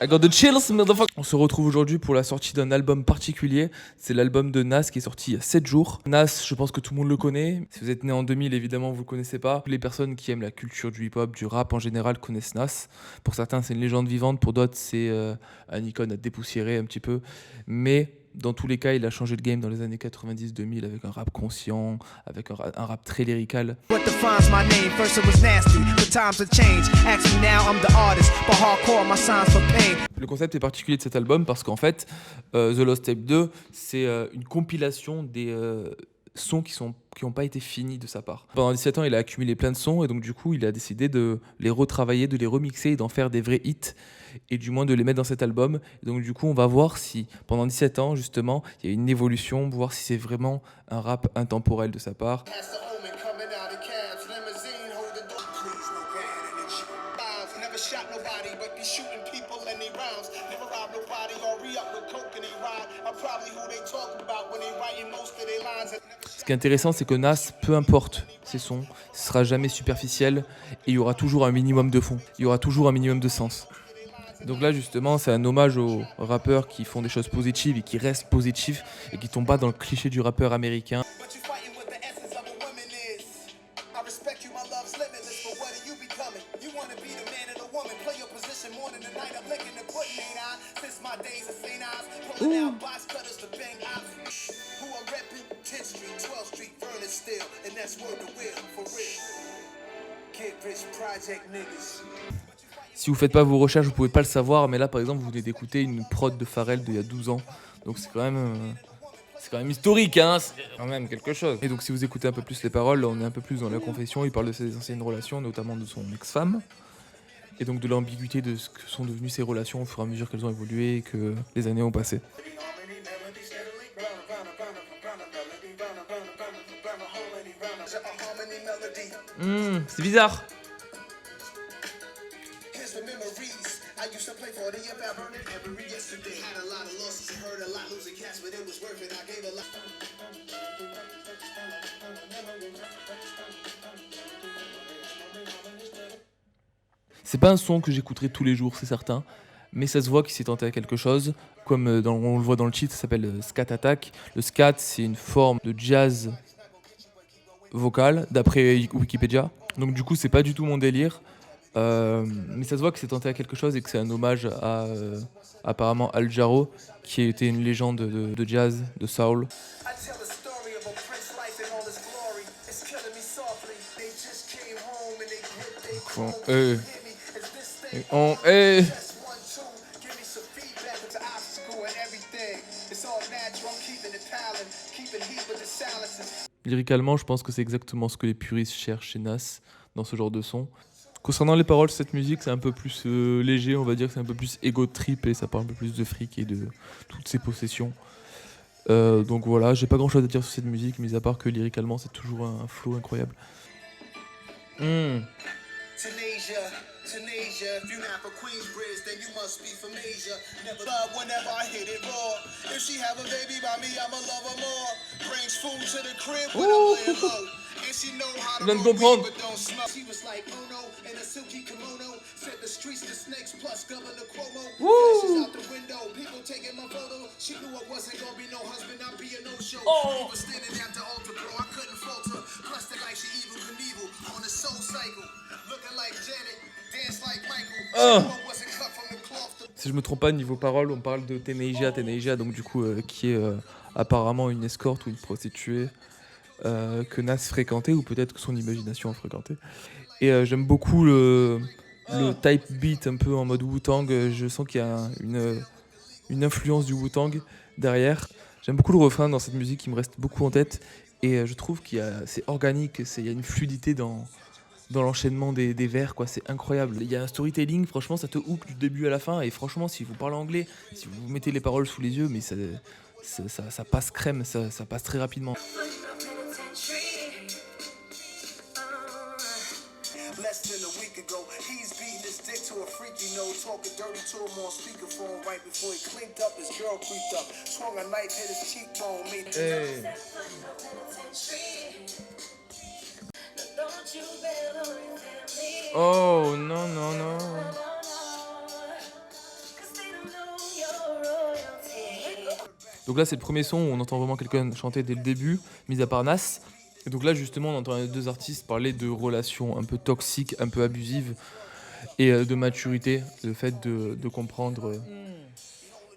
I got the chills, motherfucker. On se retrouve aujourd'hui pour la sortie d'un album particulier. C'est l'album de Nas qui est sorti il y a 7 jours. Nas, je pense que tout le monde le connaît. Si vous êtes né en 2000, évidemment, vous le connaissez pas. Les personnes qui aiment la culture du hip-hop, du rap en général, connaissent Nas. Pour certains, c'est une légende vivante. Pour d'autres, c'est un icône à dépoussiérer un petit peu. Mais dans tous les cas, il a changé le game dans les années 90-2000 avec un rap conscient, avec un rap très lyrical. What defines my name? First it was nasty, the times have changed. Ask me now, I'm the artist, but hardcore, my signs for pain. Le concept est particulier de cet album parce qu'en fait, The Lost Tape 2, c'est une compilation des sons qui n'ont pas été finis de sa part. Pendant 17 ans, il a accumulé plein de sons et donc du coup, il a décidé de les retravailler, de les remixer et d'en faire des vrais hits et du moins de les mettre dans cet album. Et donc du coup, on va voir si pendant 17 ans, justement, il y a une évolution, voir si c'est vraiment un rap intemporel de sa part. Ce qui est intéressant, c'est que Nas, peu importe ses sons, ce sera jamais superficiel et il y aura toujours un minimum de fond, il y aura toujours un minimum de sens. Donc là, justement, c'est un hommage aux rappeurs qui font des choses positives et qui restent positifs et qui tombent pas dans le cliché du rappeur américain. Ouh. Si vous faites pas vos recherches, vous pouvez pas le savoir, mais là par exemple vous venez d'écouter une prod de Pharrell d'il y a 12 ans, donc c'est quand même historique, hein, c'est quand même quelque chose. Et donc si vous écoutez un peu plus les paroles, là, on est un peu plus dans la confession, il parle de ses anciennes relations, notamment de son ex-femme, et donc de l'ambiguïté de ce que sont devenues ses relations au fur et à mesure qu'elles ont évolué et que les années ont passé. C'est bizarre. C'est pas un son que j'écouterai tous les jours, c'est certain, mais ça se voit qu'il s'est tenté à quelque chose, comme on le voit dans le titre, ça s'appelle Scat Attack. Le scat, c'est une forme de jazz vocal, d'après Wikipédia. Donc du coup, c'est pas du tout mon délire, mais ça se voit que c'est tenté à quelque chose et que c'est un hommage à apparemment Al Jarreau, qui était une légende de jazz, de soul. Lyricalement, je pense que c'est exactement ce que les puristes cherchent chez Nas dans ce genre de son. Concernant les paroles de cette musique, c'est un peu plus léger, on va dire que c'est un peu plus ego trip et ça parle un peu plus de fric et de toutes ses possessions. Donc voilà, j'ai pas grand chose à dire sur cette musique, mis à part que lyricalement c'est toujours un flow incroyable. If you're not for Queensbridge, then you must be from Asia. Never love whenever I hit it raw. If she have a baby by me, I'ma love her more. Brings food to the crib when I'm laying low. And she know how to roll weed, but don't smoke. She was like, oh no, in a silky kimono. Said the streets to snakes plus Governor Cuomo. Flashes out the window, people taking my photo. She knew I wasn't gonna be no husband, I'd be a no-show. We were standing at the altar, bro, I couldn't falter. Plus they like she evil Knievel on a soul cycle. Looking like Janet. Si je me trompe pas, niveau parole, on parle de Tenasia, donc du coup, qui est apparemment une escorte ou une prostituée que Nas fréquentait, ou peut-être que son imagination a fréquenté. Et j'aime beaucoup le type beat un peu en mode Wu-Tang. Je sens qu'il y a une influence du Wu-Tang derrière. J'aime beaucoup le refrain dans cette musique qui me reste beaucoup en tête. Et je trouve c'est organique, il y a une fluidité dans l'enchaînement des vers, quoi, c'est incroyable. Il y a un storytelling, franchement, ça te hook du début à la fin, et franchement, si vous parlez anglais, si vous mettez les paroles sous les yeux, mais ça passe crème, ça passe très rapidement. Hey. Oh non non non. Donc là, c'est le premier son où on entend vraiment quelqu'un chanter dès le début, mis à part Nas. Et donc là, justement, on entend les deux artistes parler de relations un peu toxiques, un peu abusives, et de maturité, le fait de comprendre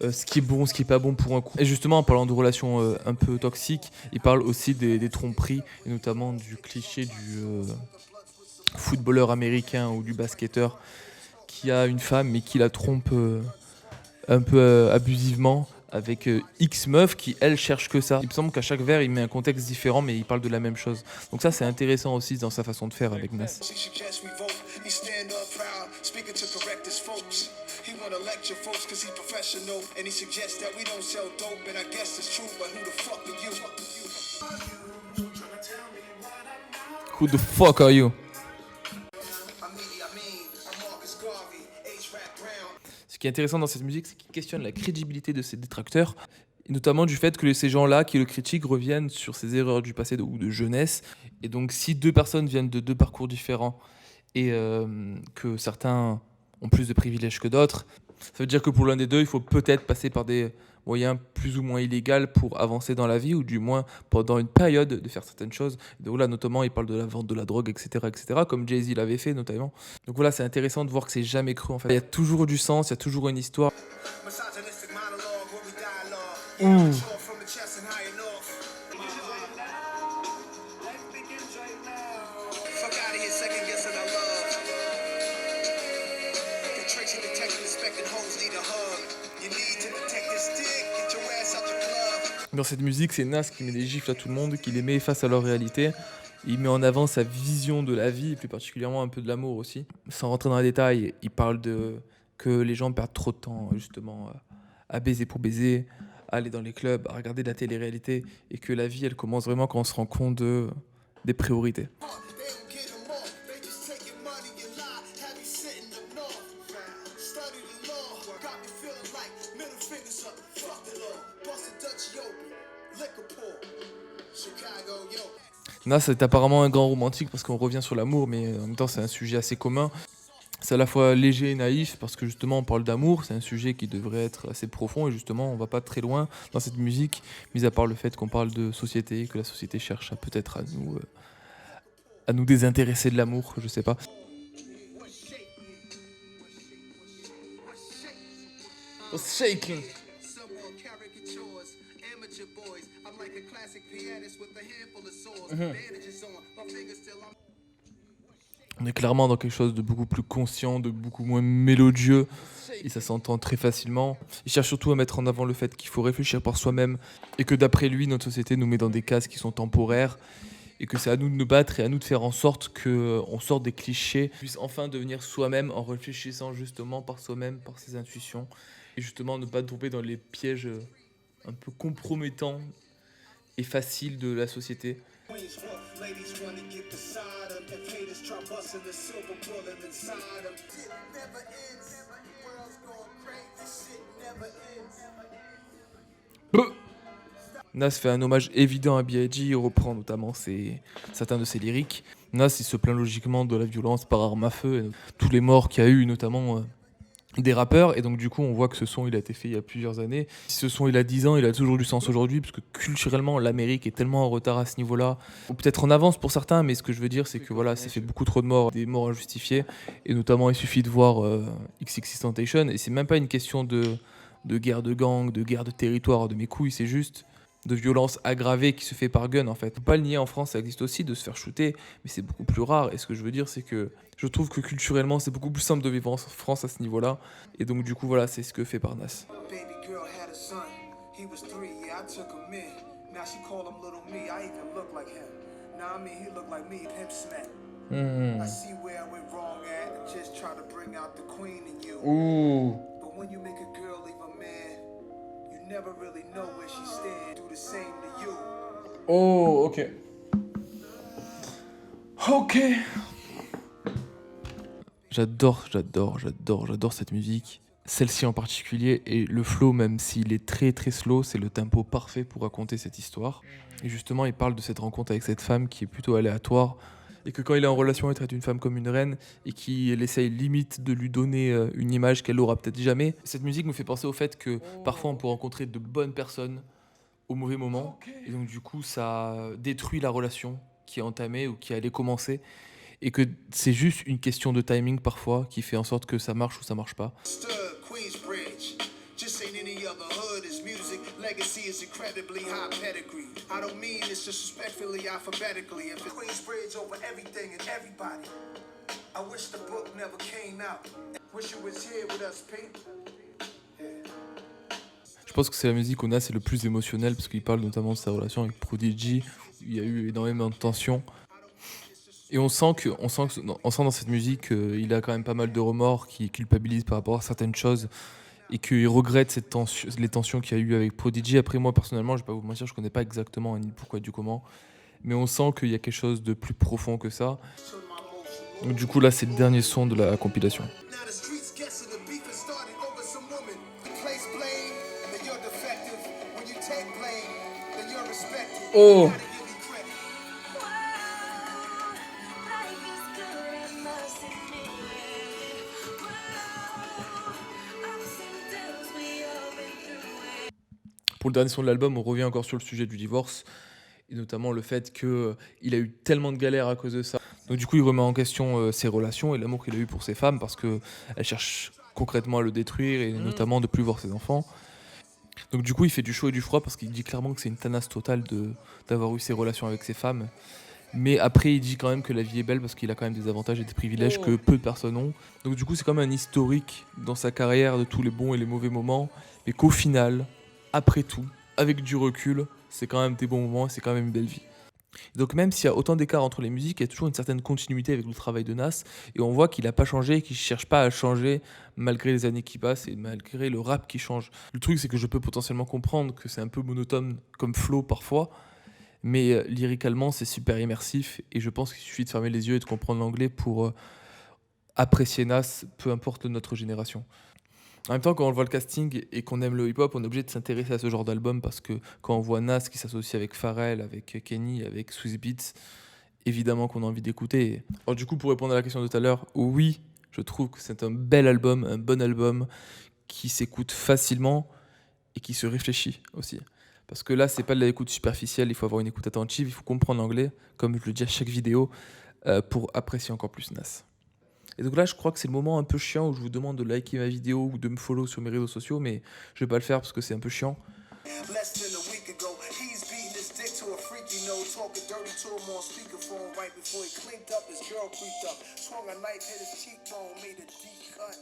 ce qui est bon, ce qui est pas bon pour un couple. Et justement, en parlant de relations un peu toxiques, il parle aussi des tromperies, et notamment du cliché du footballeur américain ou du basketteur qui a une femme mais qui la trompe un peu abusivement avec X meuf qui elle cherche que ça. Il me semble qu'à chaque vers il met un contexte différent mais il parle de la même chose. Donc ça c'est intéressant aussi dans sa façon de faire avec Nas. Who the fuck are you? Ce qui est intéressant dans cette musique, c'est qu'il questionne la crédibilité de ses détracteurs, et notamment du fait que ces gens-là qui le critiquent reviennent sur ses erreurs du passé ou de jeunesse. Et donc, si deux personnes viennent de deux parcours différents et que certains ont plus de privilèges que d'autres, ça veut dire que pour l'un des deux, il faut peut-être passer par des moyens plus ou moins illégaux pour avancer dans la vie, ou du moins pendant une période de faire certaines choses. Donc là, notamment, il parle de la vente de la drogue, etc., comme Jay-Z l'avait fait notamment. Donc voilà, c'est intéressant de voir que c'est jamais cru en fait. Il y a toujours du sens, il y a toujours une histoire. Ouh. Dans cette musique, c'est Nas qui met des gifles à tout le monde, qui les met face à leur réalité. Il met en avant sa vision de la vie, et plus particulièrement un peu de l'amour aussi. Sans rentrer dans les détails, il parle de que les gens perdent trop de temps justement à baiser pour baiser, à aller dans les clubs, à regarder de la télé-réalité, et que la vie, elle commence vraiment quand on se rend compte des priorités. Nas est apparemment un grand romantique parce qu'on revient sur l'amour, mais en même temps c'est un sujet assez commun. C'est à la fois léger et naïf parce que justement on parle d'amour, c'est un sujet qui devrait être assez profond et justement on va pas très loin dans cette musique, mis à part le fait qu'on parle de société, que la société cherche à peut-être à nous désintéresser de l'amour, je sais pas. What's shaking? On est clairement dans quelque chose de beaucoup plus conscient, de beaucoup moins mélodieux, et ça s'entend très facilement. Il cherche surtout à mettre en avant le fait qu'il faut réfléchir par soi-même, et que d'après lui, notre société nous met dans des cases qui sont temporaires, et que c'est à nous de nous battre et à nous de faire en sorte qu'on sorte des clichés, puisse enfin devenir soi-même en réfléchissant justement par soi-même, par ses intuitions, et justement ne pas tomber dans les pièges un peu compromettants et faciles de la société. Nas fait un hommage évident à B.I.G, il reprend notamment certains de ses lyriques. Nas, il se plaint logiquement de la violence par arme à feu, et tous les morts qu'il y a eu, notamment des rappeurs, et donc du coup on voit que ce son il a été fait il y a plusieurs années. Si ce son il a 10 ans, il a toujours du sens aujourd'hui, parce que culturellement l'Amérique est tellement en retard à ce niveau-là, ou peut-être en avance pour certains, mais ce que je veux dire c'est que voilà, c'est fait beaucoup trop de morts, des morts injustifiées, et notamment il suffit de voir XXXTentacion, et c'est même pas une question de guerre de gang, de guerre de territoire, de mes couilles, c'est juste de violence aggravée qui se fait par gun en fait. Faut pas le nier, en France ça existe aussi de se faire shooter, mais c'est beaucoup plus rare, et ce que je veux dire c'est que je trouve que culturellement c'est beaucoup plus simple de vivre en France à ce niveau-là, et donc du coup voilà, c'est ce que fait par Nas. Ouh. Oh, ok. Ok. J'adore cette musique. Celle-ci en particulier, et le flow, même s'il est très très slow, c'est le tempo parfait pour raconter cette histoire. Et justement, il parle de cette rencontre avec cette femme qui est plutôt aléatoire, et que quand il est en relation, il traite une femme comme une reine, et qu'il essaye limite de lui donner une image qu'elle aura peut-être jamais. Cette musique me fait penser au fait que parfois on peut rencontrer de bonnes personnes, au mauvais moment. Et donc du coup, ça détruit la relation qui est entamée ou qui allait commencer. Et que c'est juste une question de timing parfois qui fait en sorte que ça marche ou ça marche pas. Stud, Queensbridge. Just ain't any other hood. His music legacy is incredibly high pedigree. I don't mean this disrespectfully, alphabetically. If Queensbridge over everything and everybody. I wish the book never came out. Wish you was here with us, Pete. Je pense que c'est la musique où Nas est le plus émotionnel parce qu'il parle notamment de sa relation avec Prodigy. Il y a eu énormément de tensions. Et on sent dans cette musique qu'il a quand même pas mal de remords, qu'il culpabilise par rapport à certaines choses et qu'il regrette les tensions qu'il y a eu avec Prodigy. Après, moi, personnellement, je vais pas vous mentir, je connais pas exactement ni le pourquoi du comment, mais on sent qu'il y a quelque chose de plus profond que ça. Donc, du coup, là, c'est le dernier son de la compilation. Now the streets guessing the beef has started over some woman. Place blame, then you're defective. When you take blame, then you're respected. Oh. You gotta give me credit. Pour le dernier son de l'album, on revient encore sur le sujet du divorce, et notamment le fait qu'il a eu tellement de galères à cause de ça. Donc du coup, il remet en question ses relations et l'amour qu'il a eu pour ses femmes, parce qu'elles cherchent concrètement à le détruire, et notamment de plus voir ses enfants. Donc du coup, il fait du chaud et du froid, parce qu'il dit clairement que c'est une tanasse totale d'avoir eu ces relations avec ses femmes. Mais après, il dit quand même que la vie est belle, parce qu'il a quand même des avantages et des privilèges que peu de personnes ont. Donc du coup, c'est quand même un historique dans sa carrière de tous les bons et les mauvais moments, mais qu'au final, après tout, avec du recul, c'est quand même des bons moments et c'est quand même une belle vie. Donc même s'il y a autant d'écart entre les musiques, il y a toujours une certaine continuité avec le travail de Nas, et on voit qu'il n'a pas changé et qu'il ne cherche pas à changer malgré les années qui passent et malgré le rap qui change. Le truc, c'est que je peux potentiellement comprendre que c'est un peu monotone comme flow parfois, mais lyricalement, c'est super immersif, et je pense qu'il suffit de fermer les yeux et de comprendre l'anglais pour apprécier Nas, peu importe notre génération. En même temps, quand on voit le casting et qu'on aime le hip-hop, on est obligé de s'intéresser à ce genre d'album, parce que quand on voit Nas qui s'associe avec Pharrell, avec Kenny, avec Swizz Beatz, évidemment qu'on a envie d'écouter. Alors du coup, pour répondre à la question de tout à l'heure, oui, je trouve que c'est un bel album, un bon album qui s'écoute facilement et qui se réfléchit aussi. Parce que là, c'est pas de l'écoute superficielle, il faut avoir une écoute attentive, il faut comprendre l'anglais, comme je le dis à chaque vidéo, pour apprécier encore plus Nas. Et donc là, je crois que c'est le moment un peu chiant où je vous demande de liker ma vidéo ou de me follow sur mes réseaux sociaux, mais je vais pas le faire parce que c'est un peu chiant. Less than a week ago, he's beating his dick to a freaky note, talking dirty to him on speakerphone right before he clinked up, his girl creeped up, swung a knife, hit his cheekbone, made a deep cut.